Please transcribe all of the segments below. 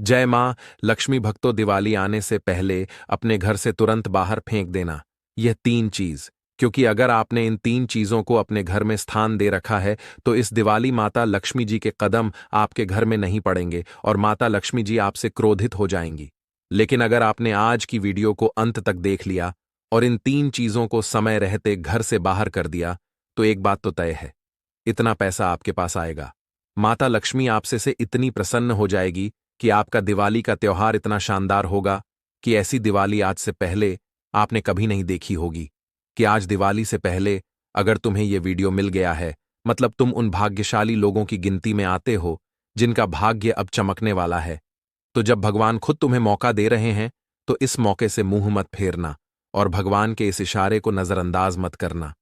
जय मां। लक्ष्मी भक्तों, दिवाली आने से पहले अपने घर से तुरंत बाहर फेंक देना यह तीन चीज, क्योंकि अगर आपने इन तीन चीजों को अपने घर में स्थान दे रखा है तो इस दिवाली माता लक्ष्मी जी के कदम आपके घर में नहीं पड़ेंगे और माता लक्ष्मी जी आपसे क्रोधित हो जाएंगी। लेकिन अगर आपने आज की वीडियो को अंत तक देख लिया और इन तीन चीजों को समय रहते घर से बाहर कर दिया तो एक बात तो तय है, इतना पैसा आपके पास आएगा। माता लक्ष्मी आपसे से इतनी प्रसन्न हो जाएगी कि आपका दिवाली का त्योहार इतना शानदार होगा कि ऐसी दिवाली आज से पहले आपने कभी नहीं देखी होगी। कि आज दिवाली से पहले अगर तुम्हें यह वीडियो मिल गया है, मतलब तुम उन भाग्यशाली लोगों की गिनती में आते हो जिनका भाग्य अब चमकने वाला है। तो जब भगवान खुद तुम्हें मौका दे रहे हैं तो इस मौके से मुंह मत फेरना और भगवान के इस इशारे को नजरअंदाज मत करना,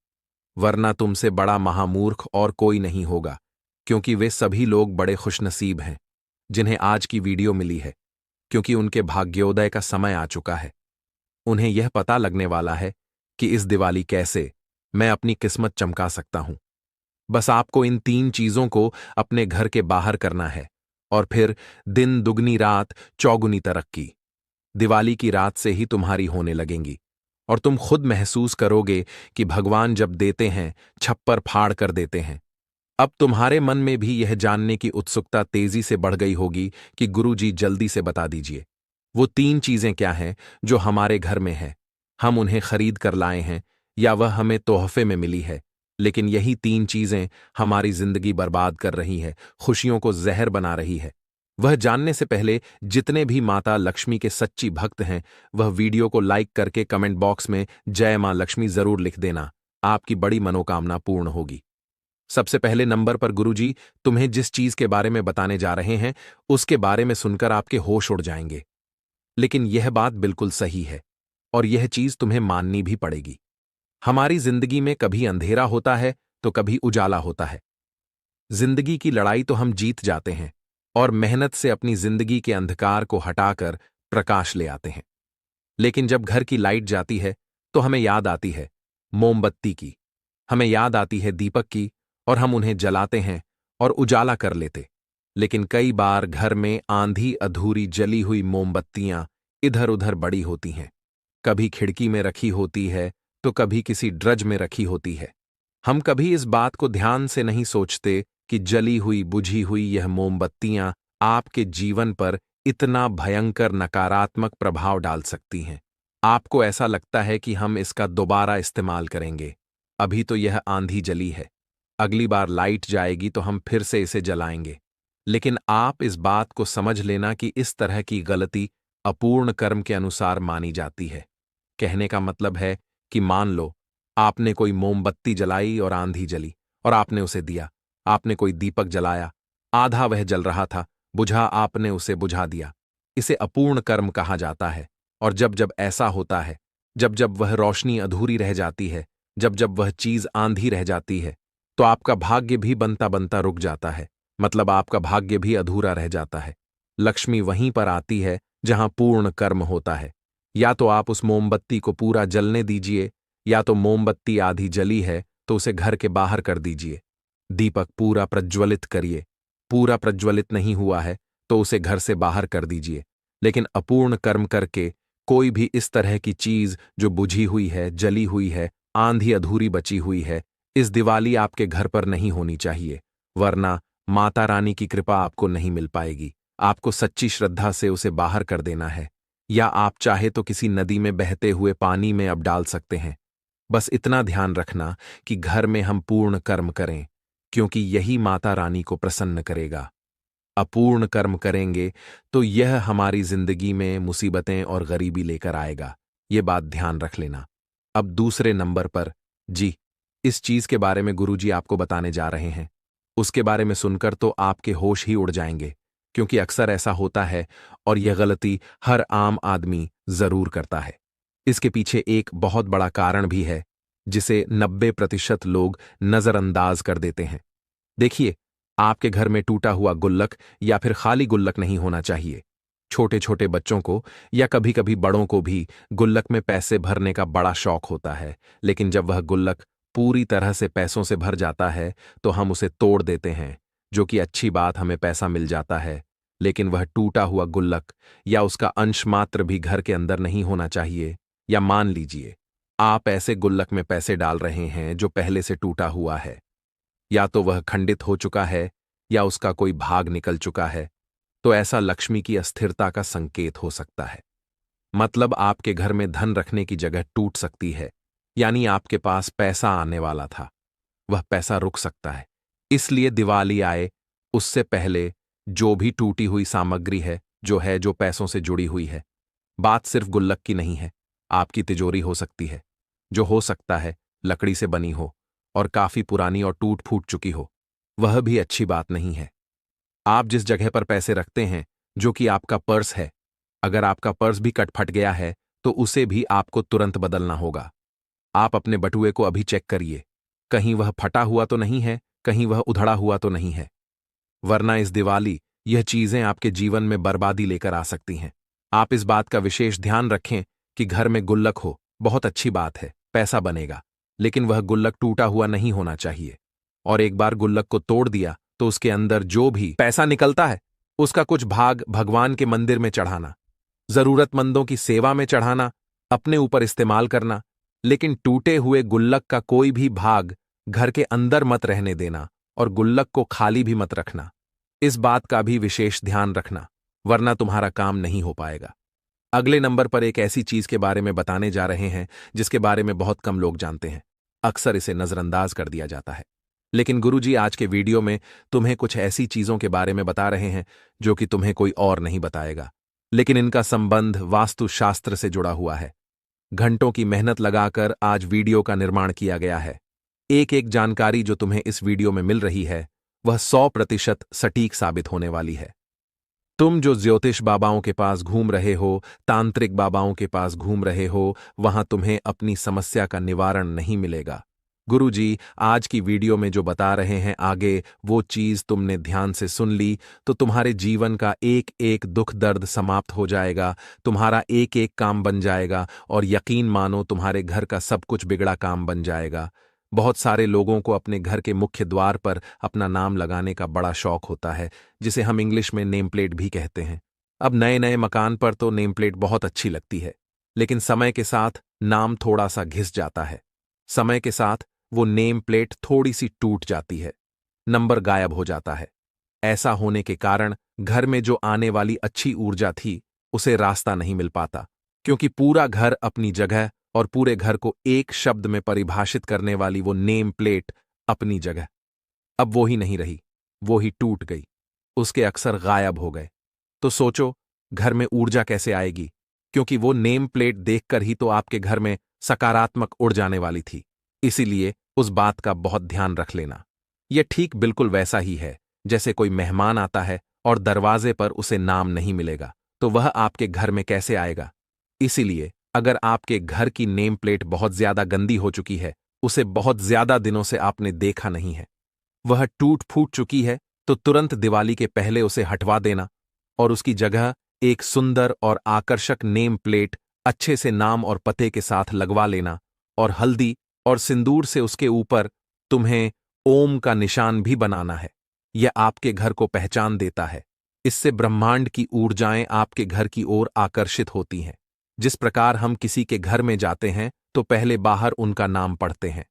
वरना तुमसे बड़ा महामूर्ख और कोई नहीं होगा। क्योंकि वे सभी लोग बड़े खुशनसीब हैं जिन्हें आज की वीडियो मिली है, क्योंकि उनके भाग्योदय का समय आ चुका है। उन्हें यह पता लगने वाला है कि इस दिवाली कैसे मैं अपनी किस्मत चमका सकता हूं। बस आपको इन तीन चीजों को अपने घर के बाहर करना है और फिर दिन दुगनी रात चौगुनी तरक्की दिवाली की रात से ही तुम्हारी होने लगेंगी। और तुम खुद महसूस करोगे कि भगवान जब देते हैं छप्पर फाड़ कर देते हैं। अब तुम्हारे मन में भी यह जानने की उत्सुकता तेजी से बढ़ गई होगी कि गुरुजी जल्दी से बता दीजिए, वो तीन चीजें क्या हैं जो हमारे घर में है, हम उन्हें खरीद कर लाए हैं या वह हमें तोहफे में मिली है। लेकिन यही तीन चीजें हमारी जिंदगी बर्बाद कर रही है, खुशियों को जहर बना रही है। वह जानने से पहले जितने भी माता लक्ष्मी के सच्ची भक्त हैं वह वीडियो को लाइक करके कमेंट बॉक्स में जय मां लक्ष्मी जरूर लिख देना, आपकी बड़ी मनोकामना पूर्ण होगी। सबसे पहले नंबर पर गुरुजी तुम्हें जिस चीज के बारे में बताने जा रहे हैं उसके बारे में सुनकर आपके होश उड़ जाएंगे। लेकिन यह बात बिल्कुल सही है और यह चीज तुम्हें माननी भी पड़ेगी। हमारी जिंदगी में कभी अंधेरा होता है तो कभी उजाला होता है। जिंदगी की लड़ाई तो हम जीत जाते हैं और मेहनत से अपनी जिंदगी के अंधकार को हटाकर प्रकाश ले आते हैं। लेकिन जब घर की लाइट जाती है तो हमें याद आती है मोमबत्ती की, हमें याद आती है दीपक की, और हम उन्हें जलाते हैं और उजाला कर लेते। लेकिन कई बार घर में आंधी अधूरी जली हुई मोमबत्तियां इधर उधर बड़ी होती हैं, कभी खिड़की में रखी होती है तो कभी किसी ड्रज में रखी होती है। हम कभी इस बात को ध्यान से नहीं सोचते कि जली हुई बुझी हुई यह मोमबत्तियां आपके जीवन पर इतना भयंकर नकारात्मक प्रभाव डाल सकती हैं। आपको ऐसा लगता है कि हम इसका दोबारा इस्तेमाल करेंगे, अभी तो यह आंधी जली है, अगली बार लाइट जाएगी तो हम फिर से इसे जलाएंगे। लेकिन आप इस बात को समझ लेना कि इस तरह की गलती अपूर्ण कर्म के अनुसार मानी जाती है। कहने का मतलब है कि मान लो आपने कोई मोमबत्ती जलाई और आंधी जली और आपने उसे दिया। आपने कोई दीपक जलाया, आधा वह जल रहा था, बुझा, आपने उसे बुझा दिया। इसे अपूर्ण कर्म कहा जाता है। और जब जब ऐसा होता है, जब जब वह रोशनी अधूरी रह जाती है, जब जब वह चीज आंधी रह जाती है, तो आपका भाग्य भी बनता बनता रुक जाता है, मतलब आपका भाग्य भी अधूरा रह जाता है। लक्ष्मी वहीं पर आती है जहां पूर्ण कर्म होता है। या तो आप उस मोमबत्ती को पूरा जलने दीजिए, या तो मोमबत्ती आधी जली है तो उसे घर के बाहर कर दीजिए। दीपक पूरा प्रज्वलित करिए, पूरा प्रज्वलित नहीं हुआ है तो उसे घर से बाहर कर दीजिए। लेकिन अपूर्ण कर्म करके कोई भी इस तरह की चीज जो बुझी हुई है, जली हुई है, आंधी अधूरी बची हुई है, इस दिवाली आपके घर पर नहीं होनी चाहिए, वरना माता रानी की कृपा आपको नहीं मिल पाएगी। आपको सच्ची श्रद्धा से उसे बाहर कर देना है, या आप चाहे तो किसी नदी में बहते हुए पानी में अब डाल सकते हैं। बस इतना ध्यान रखना कि घर में हम पूर्ण कर्म करें, क्योंकि यही माता रानी को प्रसन्न करेगा। अपूर्ण कर्म करेंगे तो यह हमारी जिंदगी में मुसीबतें और गरीबी लेकर आएगा, ये बात ध्यान रख लेना। अब दूसरे नंबर पर जी, इस चीज के बारे में गुरुजी आपको बताने जा रहे हैं, उसके बारे में सुनकर तो आपके होश ही उड़ जाएंगे, क्योंकि अक्सर ऐसा होता है और यह गलती हर आम आदमी जरूर करता है। इसके पीछे एक बहुत बड़ा कारण भी है जिसे 90% लोग नजरअंदाज कर देते हैं। देखिए, आपके घर में टूटा हुआ गुल्लक या फिर खाली गुल्लक नहीं होना चाहिए। छोटे छोटे बच्चों को या कभी कभी बड़ों को भी गुल्लक में पैसे भरने का बड़ा शौक होता है, लेकिन जब वह गुल्लक पूरी तरह से पैसों से भर जाता है तो हम उसे तोड़ देते हैं, जो कि अच्छी बात, हमें पैसा मिल जाता है। लेकिन वह टूटा हुआ गुल्लक या उसका अंश मात्र भी घर के अंदर नहीं होना चाहिए। या मान लीजिए आप ऐसे गुल्लक में पैसे डाल रहे हैं जो पहले से टूटा हुआ है, या तो वह खंडित हो चुका है या उसका कोई भाग निकल चुका है, तो ऐसा लक्ष्मी की अस्थिरता का संकेत हो सकता है। मतलब आपके घर में धन रखने की जगह टूट सकती है, यानी आपके पास पैसा आने वाला था, वह पैसा रुक सकता है। इसलिए दिवाली आए उससे पहले जो भी टूटी हुई सामग्री है जो पैसों से जुड़ी हुई है, बात सिर्फ गुल्लक की नहीं है, आपकी तिजोरी हो सकती है, जो हो सकता है लकड़ी से बनी हो और काफी पुरानी और टूट फूट चुकी हो, वह भी अच्छी बात नहीं है। आप जिस जगह पर पैसे रखते हैं, जो कि आपका पर्स है, अगर आपका पर्स भी कट फट गया है तो उसे भी आपको तुरंत बदलना होगा। आप अपने बटुए को अभी चेक करिए, कहीं वह फटा हुआ तो नहीं है, कहीं वह उधड़ा हुआ तो नहीं है, वरना इस दिवाली यह चीजें आपके जीवन में बर्बादी लेकर आ सकती हैं। आप इस बात का विशेष ध्यान रखें कि घर में गुल्लक हो, बहुत अच्छी बात है, पैसा बनेगा, लेकिन वह गुल्लक टूटा हुआ नहीं होना चाहिए। और एक बार गुल्लक को तोड़ दिया तो उसके अंदर जो भी पैसा निकलता है उसका कुछ भाग भगवान के मंदिर में चढ़ाना, जरूरतमंदों की सेवा में चढ़ाना, अपने ऊपर इस्तेमाल करना, लेकिन टूटे हुए गुल्लक का कोई भी भाग घर के अंदर मत रहने देना और गुल्लक को खाली भी मत रखना। इस बात का भी विशेष ध्यान रखना, वरना तुम्हारा काम नहीं हो पाएगा। अगले नंबर पर एक ऐसी चीज के बारे में बताने जा रहे हैं जिसके बारे में बहुत कम लोग जानते हैं, अक्सर इसे नजरअंदाज कर दिया जाता है। लेकिन गुरुजी आज के वीडियो में तुम्हें कुछ ऐसी चीजों के बारे में बता रहे हैं जो कि तुम्हें कोई और नहीं बताएगा, लेकिन इनका संबंध वास्तुशास्त्र से जुड़ा हुआ है। घंटों की मेहनत लगाकर आज वीडियो का निर्माण किया गया है। एक एक जानकारी जो तुम्हें इस वीडियो में मिल रही है वह 100% सटीक साबित होने वाली है। तुम जो ज्योतिष बाबाओं के पास घूम रहे हो, तांत्रिक बाबाओं के पास घूम रहे हो, वहां तुम्हें अपनी समस्या का निवारण नहीं मिलेगा। गुरुजी आज की वीडियो में जो बता रहे हैं आगे, वो चीज तुमने ध्यान से सुन ली तो तुम्हारे जीवन का एक एक दुख दर्द समाप्त हो जाएगा, तुम्हारा एक एक काम बन जाएगा और यकीन मानो तुम्हारे घर का सब कुछ बिगड़ा काम बन जाएगा। बहुत सारे लोगों को अपने घर के मुख्य द्वार पर अपना नाम लगाने का बड़ा शौक होता है, जिसे हम इंग्लिश में नेम प्लेट भी कहते हैं। अब नए नए मकान पर तो नेम प्लेट बहुत अच्छी लगती है, लेकिन समय के साथ नाम थोड़ा सा घिस जाता है। समय के साथ वो नेम प्लेट थोड़ी सी टूट जाती है, नंबर गायब हो जाता है। ऐसा होने के कारण घर में जो आने वाली अच्छी ऊर्जा थी उसे रास्ता नहीं मिल पाता, क्योंकि पूरा घर अपनी जगह और पूरे घर को एक शब्द में परिभाषित करने वाली वो नेम प्लेट अपनी जगह अब वो ही नहीं रही, वो ही टूट गई, उसके अक्षर गायब हो गए। तो सोचो घर में ऊर्जा कैसे आएगी, क्योंकि वो नेम प्लेट देखकर ही तो आपके घर में सकारात्मक उड़ जाने वाली थी। इसीलिए उस बात का बहुत ध्यान रख लेना। यह ठीक बिल्कुल वैसा ही है जैसे कोई मेहमान आता है और दरवाजे पर उसे नाम नहीं मिलेगा, तो वह आपके घर में कैसे आएगा। इसीलिए अगर आपके घर की नेम प्लेट बहुत ज्यादा गंदी हो चुकी है, उसे बहुत ज्यादा दिनों से आपने देखा नहीं है, वह टूट फूट चुकी है, तो तुरंत दिवाली के पहले उसे हटवा देना और उसकी जगह एक सुंदर और आकर्षक नेम प्लेट अच्छे से नाम और पते के साथ लगवा लेना और हल्दी और सिंदूर से उसके ऊपर तुम्हें ओम का निशान भी बनाना है। यह आपके घर को पहचान देता है। इससे ब्रह्मांड की ऊर्जाएं आपके घर की ओर आकर्षित होती हैं। जिस प्रकार हम किसी के घर में जाते हैं तो पहले बाहर उनका नाम पढ़ते हैं,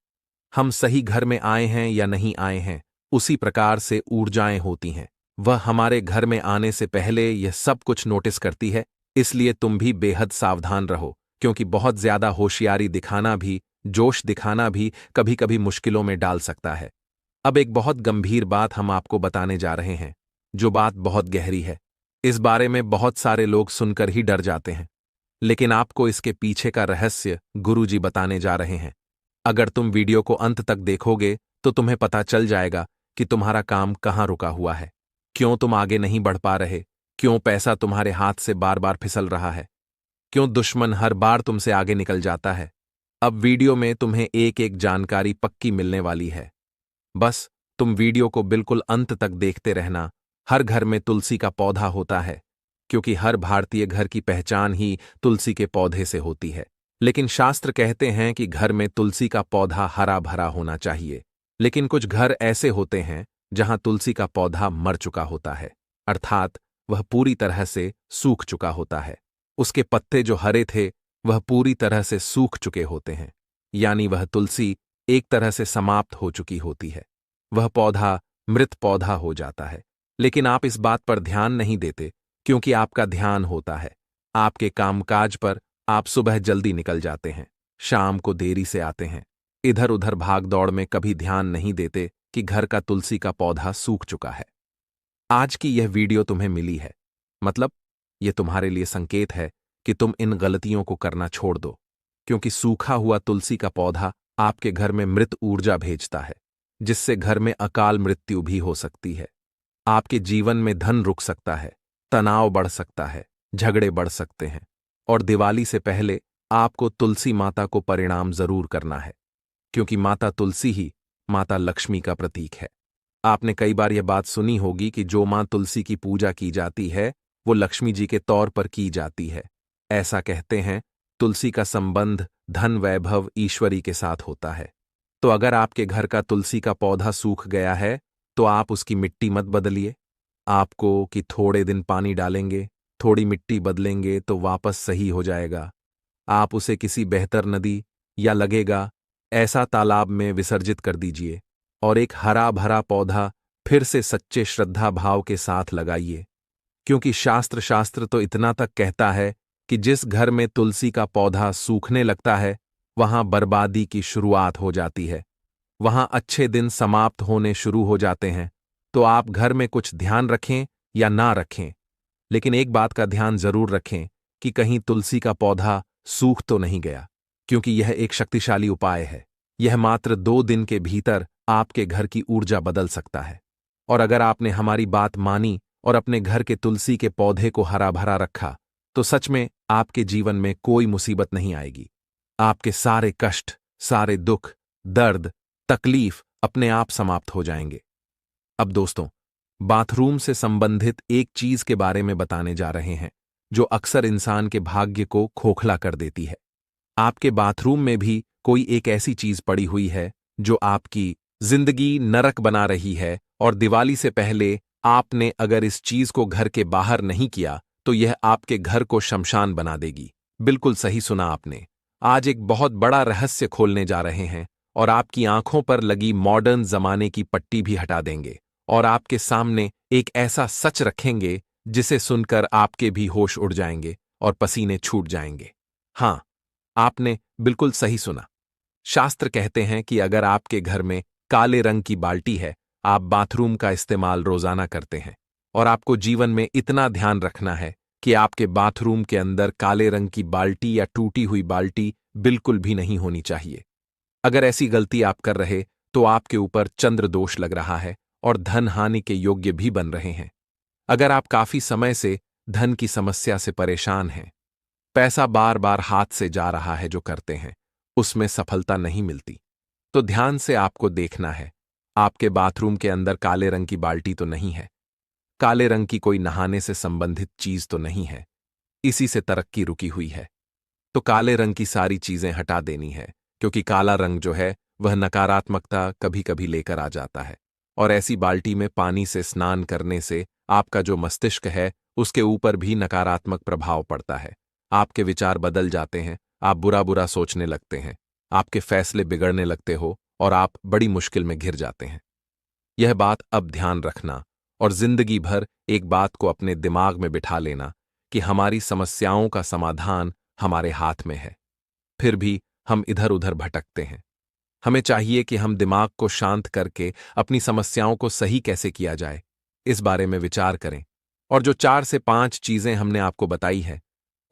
हम सही घर में आए हैं या नहीं आए हैं, उसी प्रकार से ऊर्जाएं होती हैं। वह हमारे घर में आने से पहले यह सब कुछ नोटिस करती है। इसलिए तुम भी बेहद सावधान रहो, क्योंकि बहुत ज्यादा होशियारी दिखाना भी, जोश दिखाना भी कभी कभी मुश्किलों में डाल सकता है। अब एक बहुत गंभीर बात हम आपको बताने जा रहे हैं, जो बात बहुत गहरी है। इस बारे में बहुत सारे लोग सुनकर ही डर जाते हैं, लेकिन आपको इसके पीछे का रहस्य गुरुजी बताने जा रहे हैं। अगर तुम वीडियो को अंत तक देखोगे तो तुम्हें पता चल जाएगा कि तुम्हारा काम कहाँ रुका हुआ है, क्यों तुम आगे नहीं बढ़ पा रहे, क्यों पैसा तुम्हारे हाथ से बार बार फिसल रहा है, क्यों दुश्मन हर बार तुमसे आगे निकल जाता है। अब वीडियो में तुम्हें एक एक जानकारी पक्की मिलने वाली है। बस तुम वीडियो को बिल्कुल अंत तक देखते रहना। हर घर में तुलसी का पौधा होता है, क्योंकि हर भारतीय घर की पहचान ही तुलसी के पौधे से होती है। लेकिन शास्त्र कहते हैं कि घर में तुलसी का पौधा हरा भरा होना चाहिए। लेकिन कुछ घर ऐसे होते हैं जहां तुलसी का पौधा मर चुका होता है, अर्थात वह पूरी तरह से सूख चुका होता है। उसके पत्ते जो हरे थे वह पूरी तरह से सूख चुके होते हैं, यानी वह तुलसी एक तरह से समाप्त हो चुकी होती है। वह पौधा मृत पौधा हो जाता है। लेकिन आप इस बात पर ध्यान नहीं देते, क्योंकि आपका ध्यान होता है आपके कामकाज पर। आप सुबह जल्दी निकल जाते हैं, शाम को देरी से आते हैं, इधर उधर भाग दौड़ में कभी ध्यान नहीं देते कि घर का तुलसी का पौधा सूख चुका है। आज की यह वीडियो तुम्हें मिली है, मतलब यह तुम्हारे लिए संकेत है कि तुम इन गलतियों को करना छोड़ दो, क्योंकि सूखा हुआ तुलसी का पौधा आपके घर में मृत ऊर्जा भेजता है, जिससे घर में अकाल मृत्यु भी हो सकती है। आपके जीवन में धन रुक सकता है, तनाव बढ़ सकता है, झगड़े बढ़ सकते हैं। और दिवाली से पहले आपको तुलसी माता को परिणाम जरूर करना है, क्योंकि माता तुलसी ही माता लक्ष्मी का प्रतीक है। आपने कई बार यह बात सुनी होगी कि जो मां तुलसी की पूजा की जाती है वो लक्ष्मी जी के तौर पर की जाती है। ऐसा कहते हैं तुलसी का संबंध धन वैभव ईश्वरी के साथ होता है। तो अगर आपके घर का तुलसी का पौधा सूख गया है तो आप उसकी मिट्टी मत बदलिए। आपको कि थोड़े दिन पानी डालेंगे, थोड़ी मिट्टी बदलेंगे तो वापस सही हो जाएगा। आप उसे किसी बेहतर नदी या लगेगा ऐसा तालाब में विसर्जित कर दीजिए और एक हरा भरा पौधा फिर से सच्चे श्रद्धा भाव के साथ लगाइए, क्योंकि शास्त्र तो इतना तक कहता है कि जिस घर में तुलसी का पौधा सूखने लगता है वहां बर्बादी की शुरुआत हो जाती है, वहां अच्छे दिन समाप्त होने शुरू हो जाते हैं। तो आप घर में कुछ ध्यान रखें या ना रखें, लेकिन एक बात का ध्यान जरूर रखें कि कहीं तुलसी का पौधा सूख तो नहीं गया, क्योंकि यह एक शक्तिशाली उपाय है। यह मात्र 2 दिन के भीतर आपके घर की ऊर्जा बदल सकता है। और अगर आपने हमारी बात मानी और अपने घर के तुलसी के पौधे को हरा भरा रखा तो सच में आपके जीवन में कोई मुसीबत नहीं आएगी। आपके सारे कष्ट, सारे दुख, दर्द, तकलीफ अपने आप समाप्त हो जाएंगे। अब दोस्तों, बाथरूम से संबंधित एक चीज के बारे में बताने जा रहे हैं जो अक्सर इंसान के भाग्य को खोखला कर देती है। आपके बाथरूम में भी कोई एक ऐसी चीज पड़ी हुई है जो आपकी जिंदगी नरक बना रही है, और दिवाली से पहले आपने अगर इस चीज को घर के बाहर नहीं किया तो यह आपके घर को शमशान बना देगी। बिल्कुल सही सुना आपने। आज एक बहुत बड़ा रहस्य खोलने जा रहे हैं और आपकी आंखों पर लगी मॉडर्न जमाने की पट्टी भी हटा देंगे और आपके सामने एक ऐसा सच रखेंगे जिसे सुनकर आपके भी होश उड़ जाएंगे और पसीने छूट जाएंगे। हाँ, आपने बिल्कुल सही सुना। शास्त्र कहते हैं कि अगर आपके घर में काले रंग की बाल्टी है, आप बाथरूम का इस्तेमाल रोजाना करते हैं, और आपको जीवन में इतना ध्यान रखना है कि आपके बाथरूम के अंदर काले रंग की बाल्टी या टूटी हुई बाल्टी बिल्कुल भी नहीं होनी चाहिए। अगर ऐसी गलती आप कर रहे तो आपके ऊपर चंद्र दोष लग रहा है और धन हानि के योग्य भी बन रहे हैं। अगर आप काफी समय से धन की समस्या से परेशान हैं, पैसा बार बार हाथ से जा रहा है, जो करते हैं उसमें सफलता नहीं मिलती, तो ध्यान से आपको देखना है आपके बाथरूम के अंदर काले रंग की बाल्टी तो नहीं है, काले रंग की कोई नहाने से संबंधित चीज तो नहीं है, इसी से तरक्की रुकी हुई है। तो काले रंग की सारी चीजें हटा देनी है, क्योंकि काला रंग जो है वह नकारात्मकता कभी कभी लेकर आ जाता है, और ऐसी बाल्टी में पानी से स्नान करने से आपका जो मस्तिष्क है उसके ऊपर भी नकारात्मक प्रभाव पड़ता है। आपके विचार बदल जाते हैं, आप बुरा बुरा सोचने लगते हैं, आपके फैसले बिगड़ने लगते हो और आप बड़ी मुश्किल में घिर जाते हैं। यह बात अब ध्यान रखना और जिंदगी भर एक बात को अपने दिमाग में बिठा लेना कि हमारी समस्याओं का समाधान हमारे हाथ में है। फिर भी हम इधर उधर भटकते हैं। हमें चाहिए कि हम दिमाग को शांत करके अपनी समस्याओं को सही कैसे किया जाए, इस बारे में विचार करें। और जो 4 से 5 चीजें हमने आपको बताई हैं,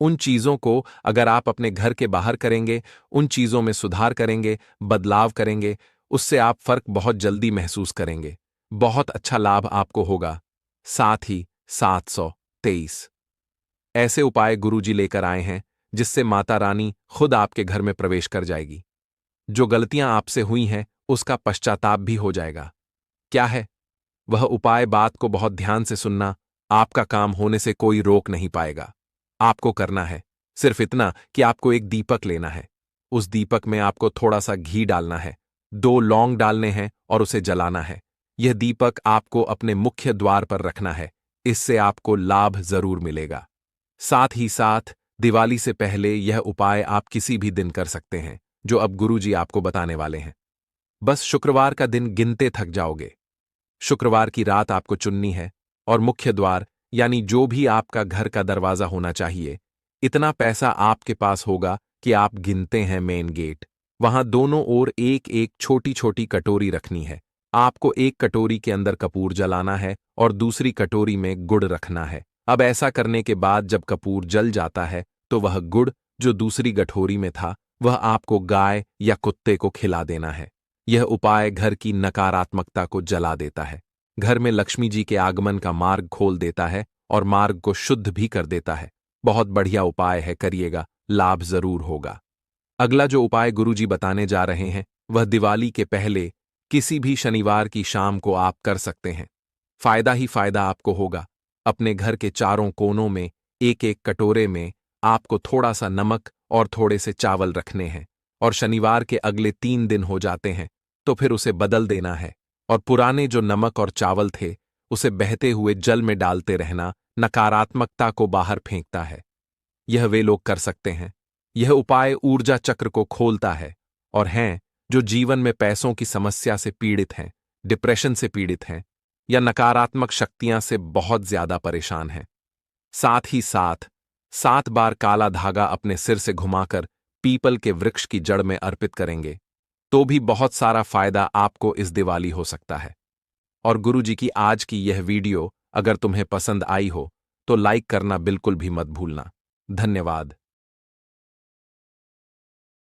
उन चीजों को अगर आप अपने घर के बाहर करेंगे, उन चीजों में सुधार करेंगे, बदलाव करेंगे, उससे आप फर्क बहुत जल्दी महसूस करेंगे। बहुत अच्छा लाभ आपको होगा। साथ ही 723 ऐसे उपाय गुरुजी लेकर आए हैं जिससे माता रानी खुद आपके घर में प्रवेश कर जाएगी। जो गलतियां आपसे हुई हैं उसका पश्चाताप भी हो जाएगा। क्या है वह उपाय? बात को बहुत ध्यान से सुनना। आपका काम होने से कोई रोक नहीं पाएगा। आपको करना है सिर्फ इतना कि आपको एक दीपक लेना है। उस दीपक में आपको थोड़ा सा घी डालना है, 2 लौंग डालने हैं और उसे जलाना है। यह दीपक आपको अपने मुख्य द्वार पर रखना है, इससे आपको लाभ जरूर मिलेगा। साथ ही साथ दिवाली से पहले यह उपाय आप किसी भी दिन कर सकते हैं, जो अब गुरुजी आपको बताने वाले हैं। बस शुक्रवार का दिन गिनते थक जाओगे। शुक्रवार की रात आपको चुननी है और मुख्य द्वार यानी जो भी आपका घर का दरवाजा होना चाहिए, इतना पैसा आपके पास होगा कि आप गिनते हैं मेन गेट, वहां दोनों ओर एक एक छोटी छोटी कटोरी रखनी है। आपको एक कटोरी के अंदर कपूर जलाना है और दूसरी कटोरी में गुड़ रखना है। अब ऐसा करने के बाद जब कपूर जल जाता है तो वह गुड़ जो दूसरी गठोरी में था वह आपको गाय या कुत्ते को खिला देना है। यह उपाय घर की नकारात्मकता को जला देता है, घर में लक्ष्मी जी के आगमन का मार्ग खोल देता है और मार्ग को शुद्ध भी कर देता है। बहुत बढ़िया उपाय है, करिएगा, लाभ जरूर होगा। अगला जो उपाय गुरुजी बताने जा रहे हैं वह दिवाली के पहले किसी भी शनिवार की शाम को आप कर सकते हैं। फायदा ही फायदा आपको होगा। अपने घर के चारों कोनों में एक एक कटोरे में आपको थोड़ा सा नमक और थोड़े से चावल रखने हैं और शनिवार के अगले 3 दिन हो जाते हैं तो फिर उसे बदल देना है और पुराने जो नमक और चावल थे उसे बहते हुए जल में डालते रहना नकारात्मकता को बाहर फेंकता है। यह वे लोग कर सकते हैं। यह उपाय ऊर्जा चक्र को खोलता है और हैं जो जीवन में पैसों की समस्या से पीड़ित हैं, डिप्रेशन से पीड़ित हैं या नकारात्मक शक्तियां से बहुत ज्यादा परेशान हैं। साथ ही साथ 7 बार काला धागा अपने सिर से घुमाकर पीपल के वृक्ष की जड़ में अर्पित करेंगे तो भी बहुत सारा फायदा आपको इस दिवाली हो सकता है। और गुरुजी की आज की यह वीडियो अगर तुम्हें पसंद आई हो तो लाइक करना बिल्कुल भी मत भूलना। धन्यवाद।